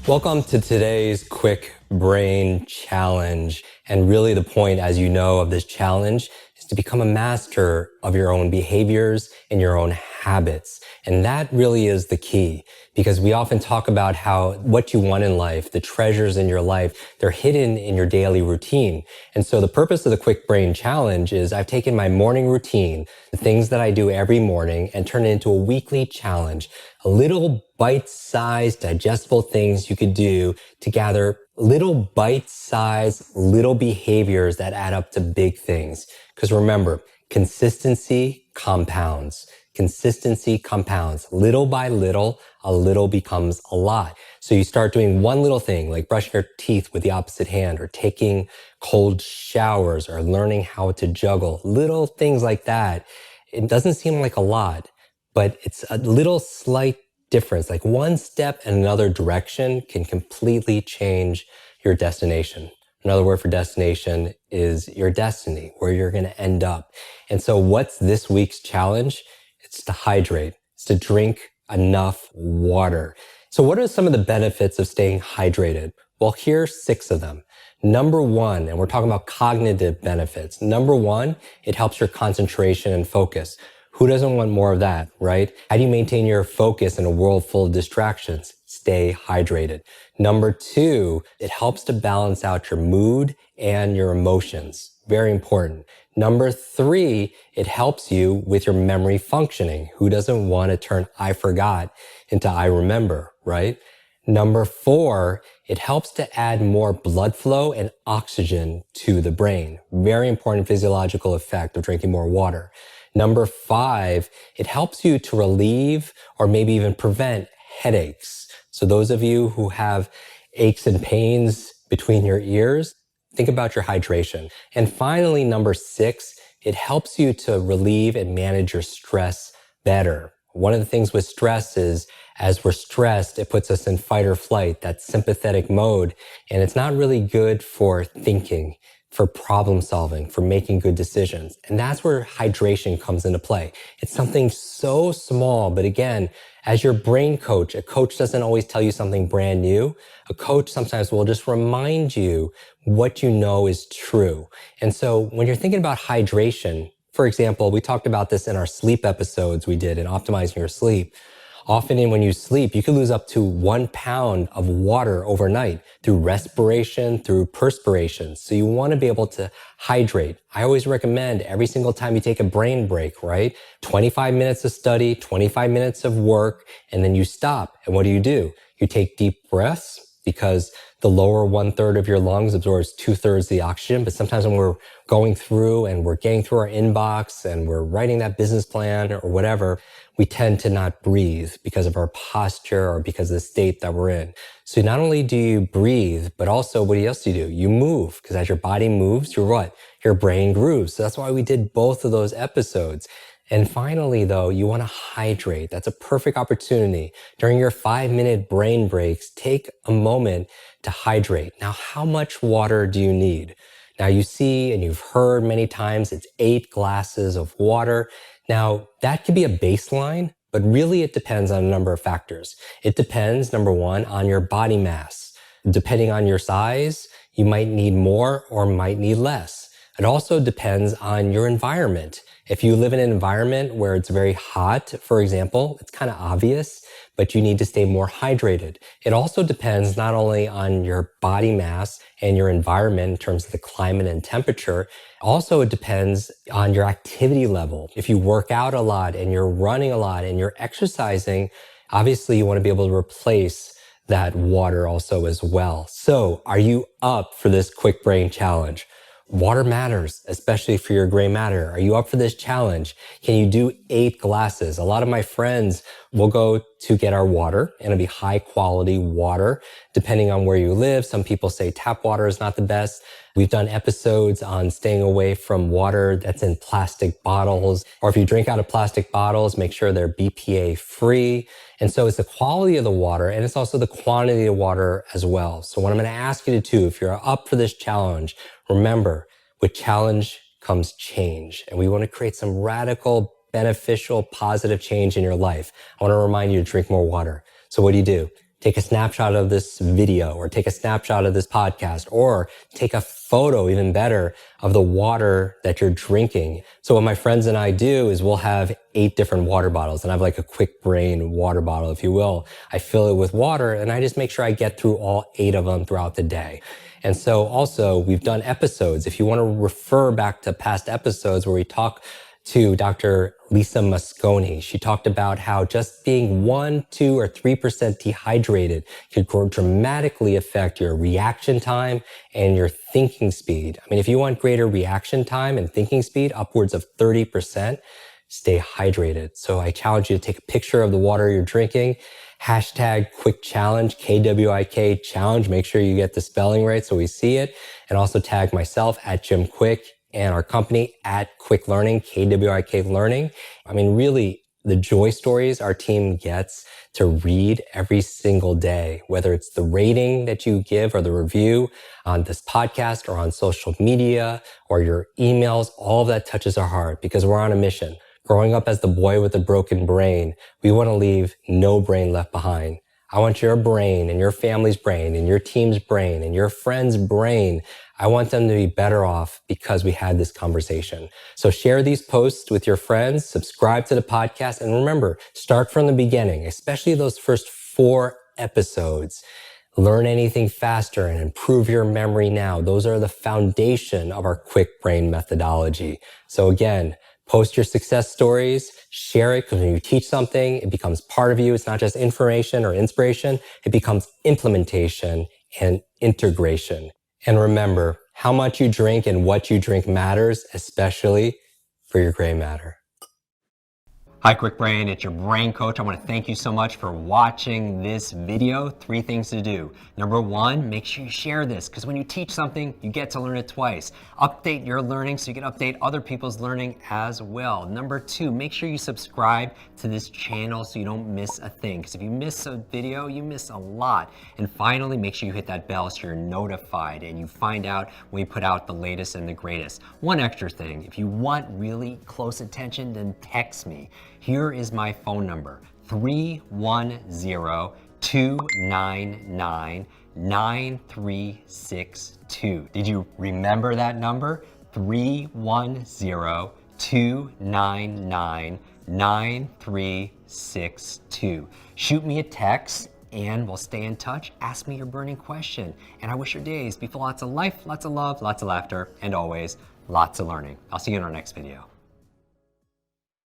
Welcome to today's Kwik Brain Challenge. And really the point, as you know, of this challenge is to become a master of your own behaviors and your own habits. And that really is the key, because we often talk about how what you want in life, the treasures in your life, they're hidden in your daily routine. And so the purpose of the Kwik Brain Challenge is I've taken my morning routine, the things that I do every morning, and turned it into a weekly challenge, a little bite-sized digestible things you could do to gather little bite-sized little behaviors that add up to big things. Because remember, consistency compounds. Consistency compounds. Little by little, a little becomes a lot. So you start doing one little thing, like brushing your teeth with the opposite hand, or taking cold showers, or learning how to juggle. Little things like that. It doesn't seem like a lot, but it's a little slight difference. Like one step in another direction can completely change your destination. Another word for destination is your destiny, where you're going to end up. And so what's this week's challenge? It's to hydrate. It's to drink enough water. So what are some of the benefits of staying hydrated? Well, here's 6 of them. Number 1, and we're talking about cognitive benefits. Number 1, it helps your concentration and focus. Who doesn't want more of that, right? How do you maintain your focus in a world full of distractions? Stay hydrated. Number 2, it helps to balance out your mood and your emotions. Very important. Number 3, it helps you with your memory functioning. Who doesn't want to turn I forgot into I remember, right? Number 4, it helps to add more blood flow and oxygen to the brain. Very important physiological effect of drinking more water. Number 5, it helps you to relieve or maybe even prevent headaches. So those of you who have aches and pains between your ears, think about your hydration. And finally, number 6, it helps you to relieve and manage your stress better. One of the things with stress is, as we're stressed, it puts us in fight or flight, that sympathetic mode, and it's not really good for thinking, for problem solving, for making good decisions. And that's where hydration comes into play. It's something so small, but again, as your brain coach, a coach doesn't always tell you something brand new. A coach sometimes will just remind you what you know is true. And so when you're thinking about hydration, for example, we talked about this in our sleep episodes we did in optimizing your sleep. Often when you sleep, you can lose up to 1 pound of water overnight through respiration, through perspiration. So you want to be able to hydrate. I always recommend every single time you take a brain break, right? 25 minutes of study, 25 minutes of work, and then you stop. And what do? You take deep breaths, because the lower 1/3 of your lungs absorbs 2/3 of the oxygen. But sometimes when we're going through and we're getting through our inbox and we're writing that business plan or whatever, we tend to not breathe because of our posture or because of the state that we're in. So not only do you breathe, but also what else do? You move, because as your body moves, your brain grooves. So that's why we did both of those episodes. And finally, though, you want to hydrate. That's a perfect opportunity. During your 5-minute brain breaks, take a moment to hydrate. Now, how much water do you need? Now, you see and you've heard many times it's 8 glasses of water. Now, that could be a baseline, but really it depends on a number of factors. It depends, number 1, on your body mass. Depending on your size, you might need more or might need less. It also depends on your environment. If you live in an environment where it's very hot, for example, it's kind of obvious, but you need to stay more hydrated. It also depends not only on your body mass and your environment in terms of the climate and temperature, also it depends on your activity level. If you work out a lot and you're running a lot and you're exercising, obviously you want to be able to replace that water also as well. So are you up for this Kwik Brain Challenge? Water matters, especially for your gray matter. Are you up for this challenge? Can you do 8 glasses? A lot of my friends will go to get our water, and it'll be high quality water, depending on where you live. Some people say tap water is not the best. We've done episodes on staying away from water that's in plastic bottles, or if you drink out of plastic bottles, make sure they're BPA free. And so it's the quality of the water, and it's also the quantity of water as well. So what I'm going to ask you to do, if you're up for this challenge, remember, with challenge comes change, and we want to create some radical, beneficial, positive change in your life. I want to remind you to drink more water. So what do? take a snapshot of this video or take a snapshot of this podcast or take a photo, even better, of the water that you're drinking. So what my friends and I do is we'll have 8 different water bottles, and I have like a Kwik Brain water bottle, if you will. I fill it with water and I just make sure I get through all 8 of them throughout the day. And so also we've done episodes. If you want to refer back to past episodes where we talk to Dr. Lisa Mosconi. She talked about how just being 1, 2, or 3% dehydrated could dramatically affect your reaction time and your thinking speed. I mean, if you want greater reaction time and thinking speed, upwards of 30%, stay hydrated. So I challenge you to take a picture of the water you're drinking, hashtag Kwik Challenge, KWIK challenge. Make sure you get the spelling right so we see it. And also tag myself at Jim Kwik and our company at Kwik Learning, KWIK Learning. I mean, really, the joy stories our team gets to read every single day, whether it's the rating that you give or the review on this podcast or on social media or your emails, all of that touches our heart because we're on a mission. Growing up as the boy with a broken brain, we want to leave no brain left behind. I want your brain and your family's brain and your team's brain and your friend's brain. I want them to be better off because we had this conversation. So share these posts with your friends, subscribe to the podcast, and remember, start from the beginning, especially those first 4 episodes. Learn anything faster and improve your memory now. Those are the foundation of our Kwik Brain methodology. So again, post your success stories, share it, because when you teach something, it becomes part of you. It's not just information or inspiration. It becomes implementation and integration. And remember, how much you drink and what you drink matters, especially for your gray matter. Hi, Kwik Brain. It's your brain coach. I want to thank you so much for watching this video. 3 things to do. Number 1, make sure you share this because when you teach something, you get to learn it twice. Update your learning so you can update other people's learning as well. Number 2, make sure you subscribe to this channel so you don't miss a thing because if you miss a video, you miss a lot. And finally, make sure you hit that bell so you're notified and you find out when we put out the latest and the greatest. One extra thing, if you want really close attention, then text me. Here is my phone number, 310-299-9362. Did you remember that number? 310-299-9362. Shoot me a text and we'll stay in touch. Ask me your burning question. And I wish your days be full of lots of life, lots of love, lots of laughter, and always lots of learning. I'll see you in our next video.